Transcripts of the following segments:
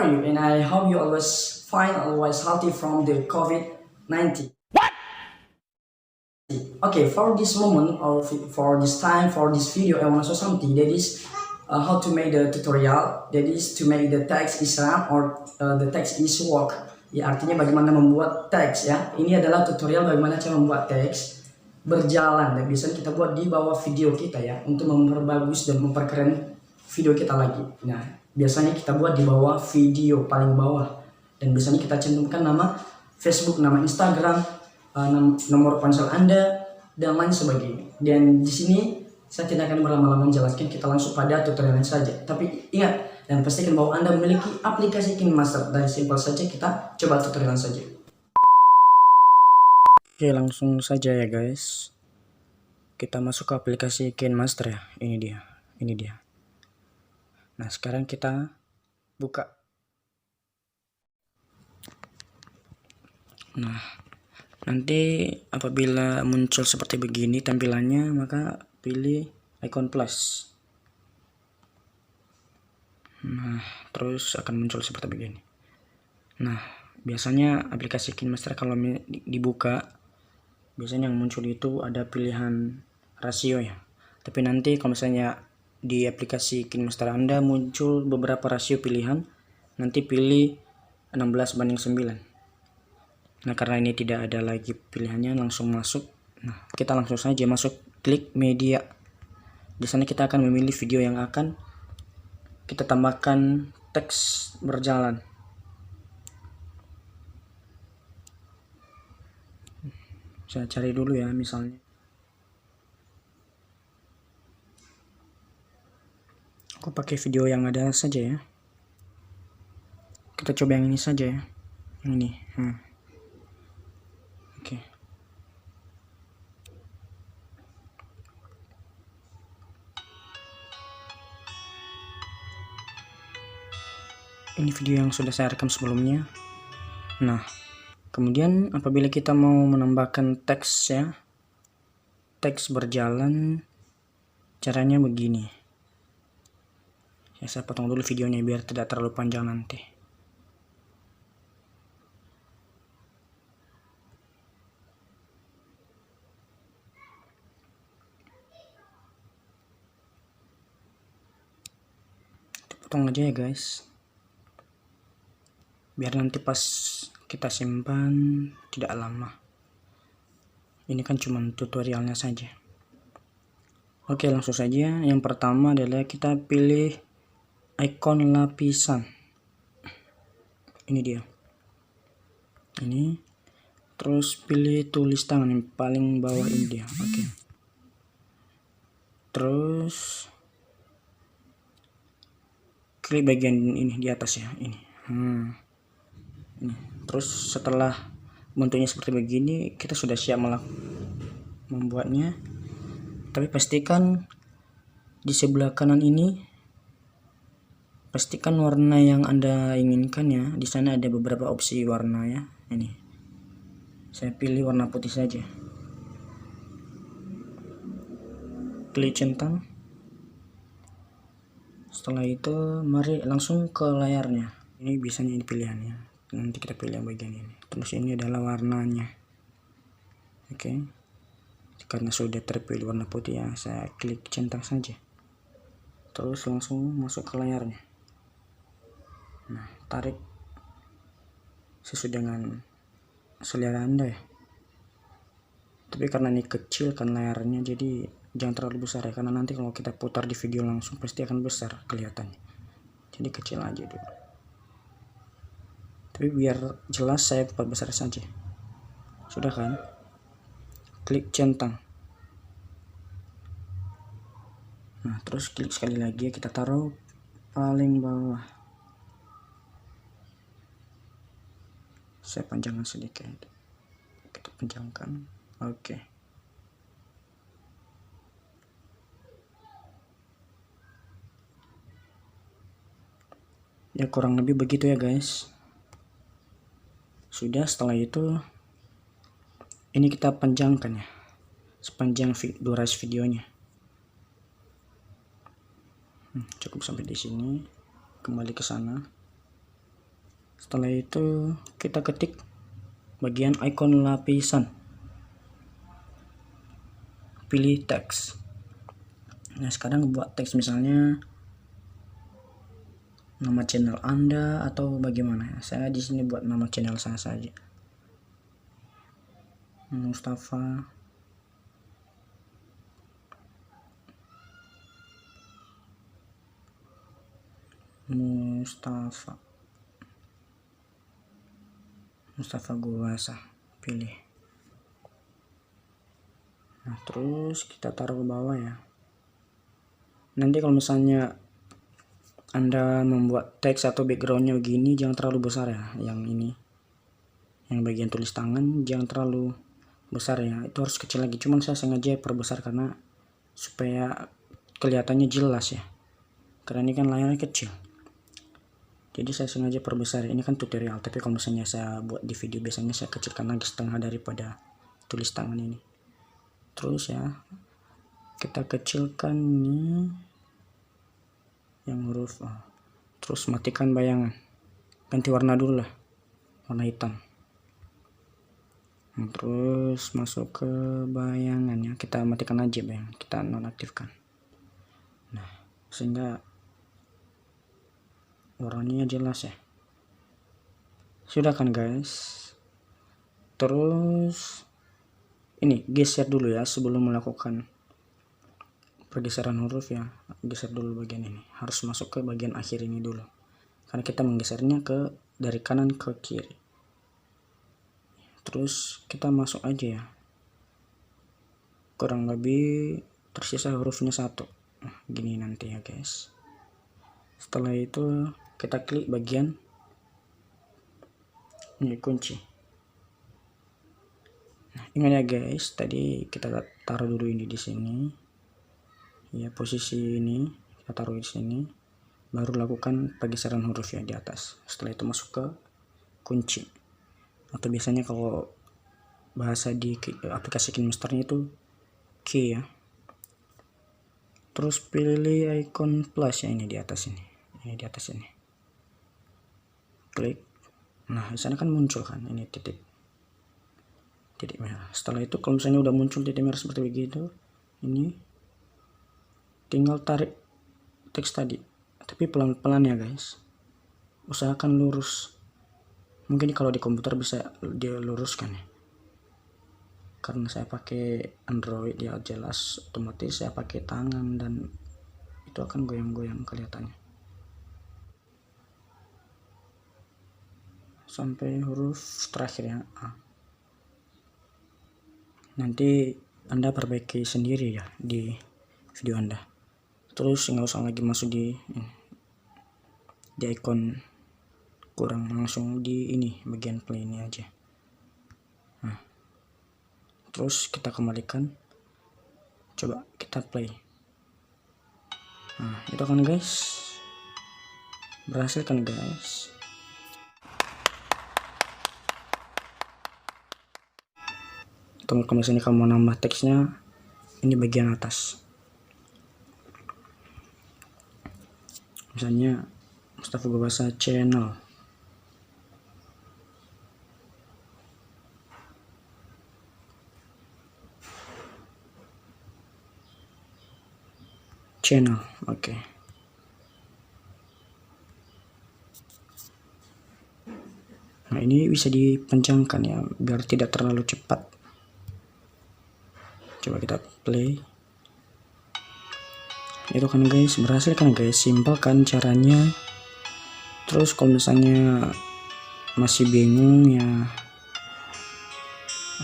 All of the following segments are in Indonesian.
are you? And I hope you always fine, always healthy from the COVID-19. Okay, for this moment or for this time, for this video, I want to show something that is how to make the tutorial. That is to make the text is run or the text is walk. Ya, artinya bagaimana membuat teks ya. Ini adalah tutorial bagaimana cara membuat teks berjalan. Dan biasanya kita buat di bawah video kita ya untuk memperbagus dan memperkeren video kita lagi. Nah, biasanya kita buat di bawah video paling bawah. Dan biasanya kita cantumkan nama Facebook, nama Instagram, nomor ponsel Anda dan lain sebagainya. Dan di sini saya tidak akan berlama-lama menjelaskan, kita langsung pada tutorialnya saja. Tapi ingat dan pastikan bahwa Anda memiliki aplikasi KineMaster dan simpel saja kita coba tutorial saja. Oke, langsung saja ya guys. Kita masuk ke aplikasi KineMaster ya. Ini dia. Ini dia. Nah, sekarang kita buka. Nah, nanti apabila muncul seperti begini tampilannya, maka pilih icon plus. Nah, terus akan muncul seperti begini. Nah, biasanya aplikasi KineMaster kalau dibuka, biasanya yang muncul itu ada pilihan rasio ya. Tapi nanti kalau misalnya di aplikasi KineMaster Anda muncul beberapa rasio pilihan, nanti pilih 16:9. Nah, karena ini tidak ada lagi pilihannya, langsung masuk. Nah, kita langsung saja masuk, klik media. Di sana kita akan memilih video yang akan kita tambahkan teks berjalan. Saya cari dulu ya, misalnya. Aku pakai video yang ada saja ya. Kita coba yang ini saja ya. Yang ini. Oke. Ini video yang sudah saya rekam sebelumnya. Nah, kemudian apabila kita mau menambahkan teks ya, teks berjalan, caranya begini. Ya, saya potong dulu videonya biar tidak terlalu panjang nanti. Potong aja ya guys, biar nanti pas kita simpan tidak lama. Ini kan cuma tutorialnya saja. Oke, langsung saja. Yang pertama adalah kita pilih ikon lapisan. Ini dia. Ini. Terus pilih tulis tangan yang paling bawah ini dia. Oke. Terus klik bagian ini di atas ya. Ini. Terus setelah bentuknya seperti begini, kita sudah siap membuatnya. Tapi pastikan di sebelah kanan ini, pastikan warna yang Anda inginkan ya. Di sana ada beberapa opsi warna ya. Ini saya pilih warna putih saja. Klik centang. Setelah itu mari langsung ke layarnya. Ini biasanya ini pilihannya. Nanti kita pilih yang bagian ini. Terus ini adalah warnanya. Oke. Karena sudah terpilih warna putih ya, saya klik centang saja. Terus langsung masuk ke layarnya. Nah, tarik sesuai dengan selera Anda ya. Tapi karena ini kecil kan layarnya, jadi jangan terlalu besar ya, karena nanti kalau kita putar di video langsung pasti akan besar kelihatannya. Jadi kecil aja dulu. Tapi biar jelas saya perbesar saja. Sudah kan? Klik centang. Nah, terus klik sekali lagi, kita taruh paling bawah. Saya panjangkan sedikit. Kita panjangkan. Oke. Ya, kurang lebih begitu ya guys. Sudah, setelah itu ini kita panjangkan ya, sepanjang durasi videonya. Cukup sampai di sini. Kembali ke sana. Setelah itu kita ketik bagian icon lapisan, pilih teks. Nah sekarang buat teks, misalnya nama channel Anda atau bagaimana. Saya di sini buat nama channel saya saja, Mustafa Gowasa, pilih. Nah terus kita taruh ke bawah ya. Nanti kalau misalnya Anda membuat teks atau backgroundnya begini, jangan terlalu besar ya. Yang ini, yang bagian tulis tangan jangan terlalu besar ya, itu harus kecil lagi. Cuman saya sengaja perbesar karena supaya kelihatannya jelas ya, karena ini kan layarnya kecil, jadi saya sengaja perbesar. Ini kan tutorial, tapi kalau misalnya saya buat di video biasanya saya kecilkan lagi setengah daripada tulis tangan ini. Terus ya kita kecilkan nih yang huruf A. Terus matikan bayangan, ganti warna dulu lah, warna hitam. Nah, terus masuk ke bayangan ya, kita matikan aja bayangan, kita nonaktifkan. Nah sehingga warnanya jelas ya. Sudah kan guys. Terus ini geser dulu ya sebelum melakukan pergeseran huruf ya. Geser dulu bagian ini, harus masuk ke bagian akhir ini dulu, karena kita menggesernya ke dari kanan ke kiri. Terus kita masuk aja ya, kurang lebih tersisa hurufnya 1. Nah, gini nanti ya guys. Setelah itu kita klik bagian ini kunci. Nah, ingat ya guys, tadi kita taruh dulu ini di sini ya, posisi ini kita taruh di sini, baru lakukan pergeseran huruf ya di atas. Setelah itu masuk ke kunci, atau biasanya kalau bahasa di aplikasi KineMasternya itu key ya. Terus pilih icon plus ya, ini di atas ini, di atas ini, klik. Nah di sana kan muncul kan ini titik merah. Setelah itu kalau misalnya udah muncul titik merah seperti begitu, ini tinggal tarik teks tadi, tapi pelan-pelan ya guys, usahakan lurus. Mungkin kalau di komputer bisa dia luruskan ya, karena saya pakai Android ya jelas otomatis saya pakai tangan dan itu akan goyang-goyang kelihatannya sampai huruf terakhir ya A. Nanti Anda perbaiki sendiri ya di video Anda. Terus nggak usah lagi masuk di icon kurang, langsung di ini bagian play ini aja. Nah, terus kita kembalikan, coba kita play. Nah itu kan guys, berhasil kan guys. Kalau misalnya kamu mau nambah teksnya, ini bagian atas, misalnya Mustafa Gowasa channel. Oke. Nah ini bisa dipanjangkan ya biar tidak terlalu cepat. Coba kita play. Itu kan guys, berhasil kan guys, simpel kan caranya. Terus kalau misalnya masih bingung ya,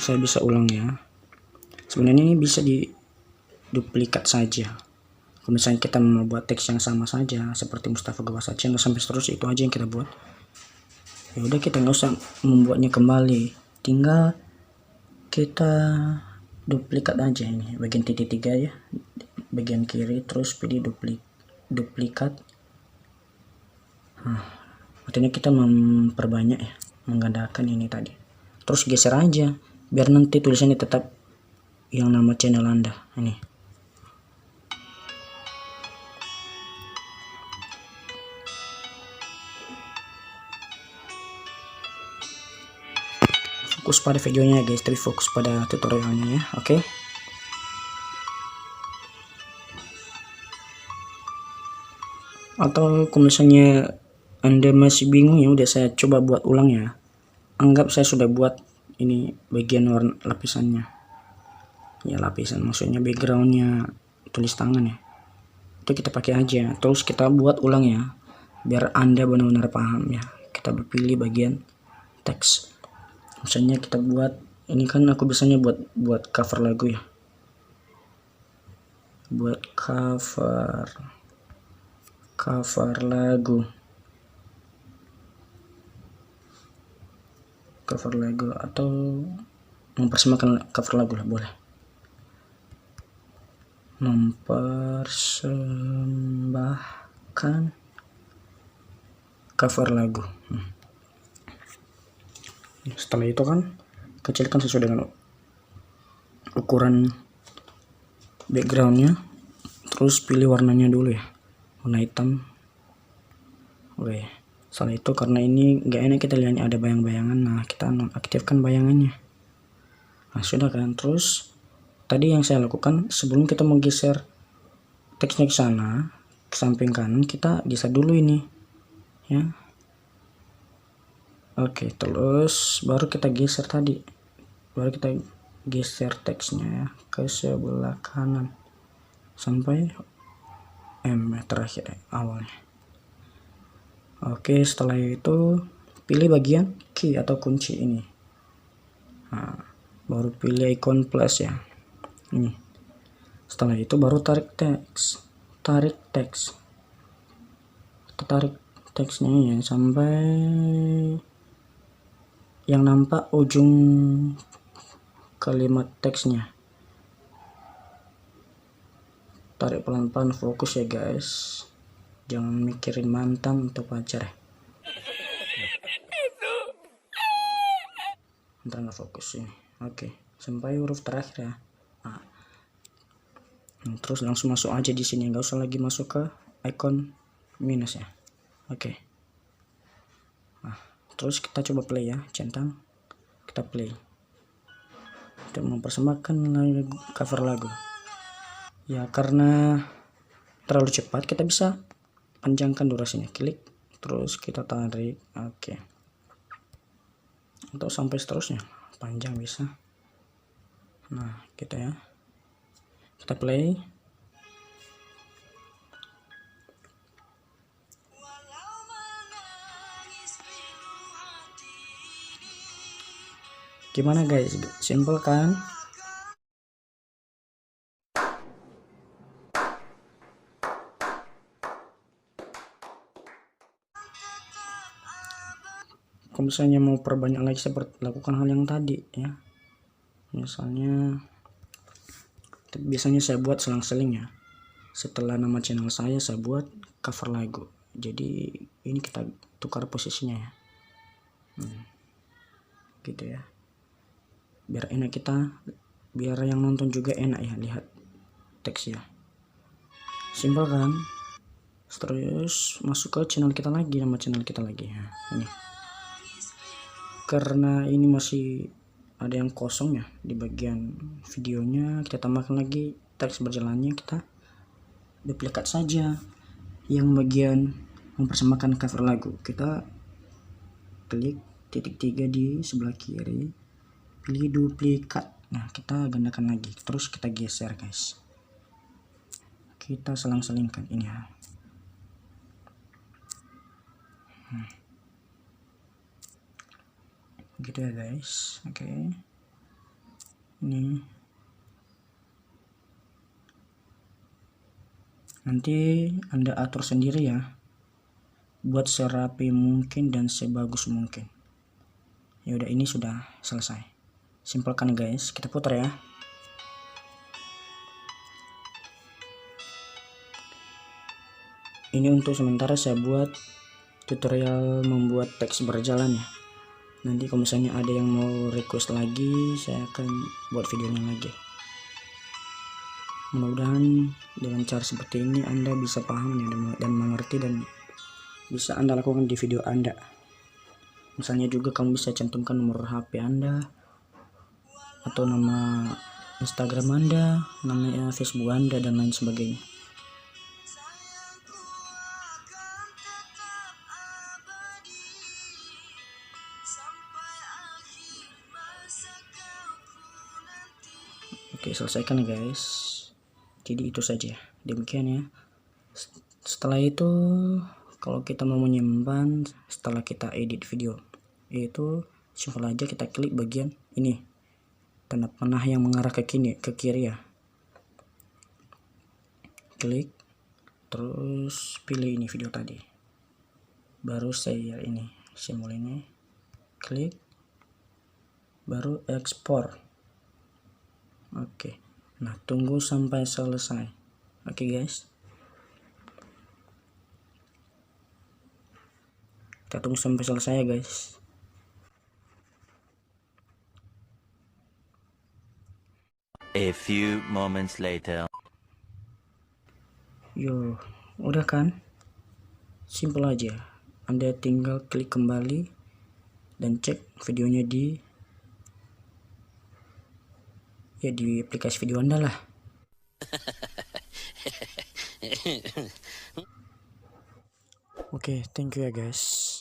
saya bisa ulang ya. Sebenarnya ini bisa diduplikat saja. Kalau misalnya kita mau buat teks yang sama saja seperti Mustafa Gowasa channel sampai seterusnya, itu aja yang kita buat. Ya udah, kita nggak usah membuatnya kembali, tinggal kita duplikat aja ini bagian titik 3 ya, bagian kiri, terus pilih duplikat. Nah, artinya kita memperbanyak ya, menggandakan ini tadi. Terus geser aja biar nanti tulisannya tetap yang nama channel Anda ini. fokus pada videonya guys, tapi fokus pada tutorialnya ya. Oke. Atau kalau misalnya Anda masih bingung, ya udah saya coba buat ulang ya. Anggap saya sudah buat ini bagian warna lapisannya. Ya lapisan maksudnya backgroundnya tulis tangan ya. Itu kita pakai aja. Terus kita buat ulang ya. Biar Anda benar-benar paham ya. Kita pilih bagian teks. Misalnya kita buat ini kan aku biasanya buat cover lagu ya. Buat cover lagu atau mempersembahkan cover lagu lah boleh. Mempersembahkan cover lagu. Setelah itu kan kecilkan sesuai dengan ukuran backgroundnya, terus pilih warnanya dulu ya, warna hitam. Oke, setelah itu karena ini gak enak kita lihatnya ada bayang-bayangan, nah kita nonaktifkan bayangannya. Nah sudah kan. Terus tadi yang saya lakukan sebelum kita menggeser teksnya ke sana, ke samping kanan, kita geser dulu ini ya. Oke, terus baru kita geser tadi, baru kita geser teksnya ya ke sebelah kanan sampai terakhir awalnya. Oke, setelah itu pilih bagian key atau kunci ini. Nah, baru pilih icon plus ya. Ini. Setelah itu baru tarik teks. Kita tarik teksnya ya sampai yang nampak ujung kalimat teksnya. Tarik pelan-pelan, fokus ya guys. Jangan mikirin mantan atau pacar ya. Ntar nggak fokus ini. Oke, sampai huruf terakhir ya. Nah, terus langsung masuk aja di sini, nggak usah lagi masuk ke icon minus ya. Oke. Nah, terus kita coba play ya, centang. Kita play. Untuk mempersembahkan cover lagu. Ya karena terlalu cepat, kita bisa panjangkan durasinya. Klik, terus kita tarik. Oke. Atau sampai seterusnya, panjang bisa. Nah, kita play. Gimana guys, simple kan? Kalau misalnya mau perbanyak lagi, seperti lakukan hal yang tadi ya. Misalnya biasanya saya buat selang-seling ya. Setelah nama channel saya buat cover lagu. Jadi ini kita tukar posisinya ya. Gitu ya. Biar enak biar yang nonton juga enak ya lihat teks ya. Simpel kan? Terus masuk ke channel kita lagi, nama channel kita lagi ya. Ini. Karena ini masih ada yang kosong ya di bagian videonya, kita tambahkan lagi teks berjalannya, kita duplikat saja yang bagian mempersembahkan cover lagu. Kita klik titik 3 di sebelah kiri, pilih duplikat. Nah, kita gandakan lagi, terus kita geser guys. Kita selang-selingkan ini ya. Gitu ya guys. Oke. Ini nanti Anda atur sendiri ya, buat serapi mungkin dan sebagus mungkin. Ya udah, ini sudah selesai. Simpelkan guys, kita putar ya. Ini untuk sementara saya buat tutorial membuat teks berjalan ya. Nanti kalau misalnya ada yang mau request lagi, saya akan buat videonya lagi. Mudah-mudahan dengan cara seperti ini Anda bisa paham ya, dan mengerti, dan bisa Anda lakukan di video Anda. Misalnya juga kamu bisa cantumkan nomor HP Anda atau nama Instagram Anda, nama Facebook Anda, dan lain sebagainya. Oke, selesaikan ya guys. Jadi itu saja, demikian ya. Setelah itu, kalau kita mau menyimpan setelah kita edit video, itu simpel aja, kita klik bagian ini, tanda panah yang mengarah ke kiri ya. Klik, terus pilih ini video tadi, baru share ini, simbol ini, klik, baru ekspor. Oke, nah tunggu sampai selesai. Oke guys, kita tunggu sampai selesai ya guys. A few moments later. Yo, udah kan? Simple aja. Anda tinggal klik kembali dan cek videonya di aplikasi video Anda lah. Oke, thank you ya guys.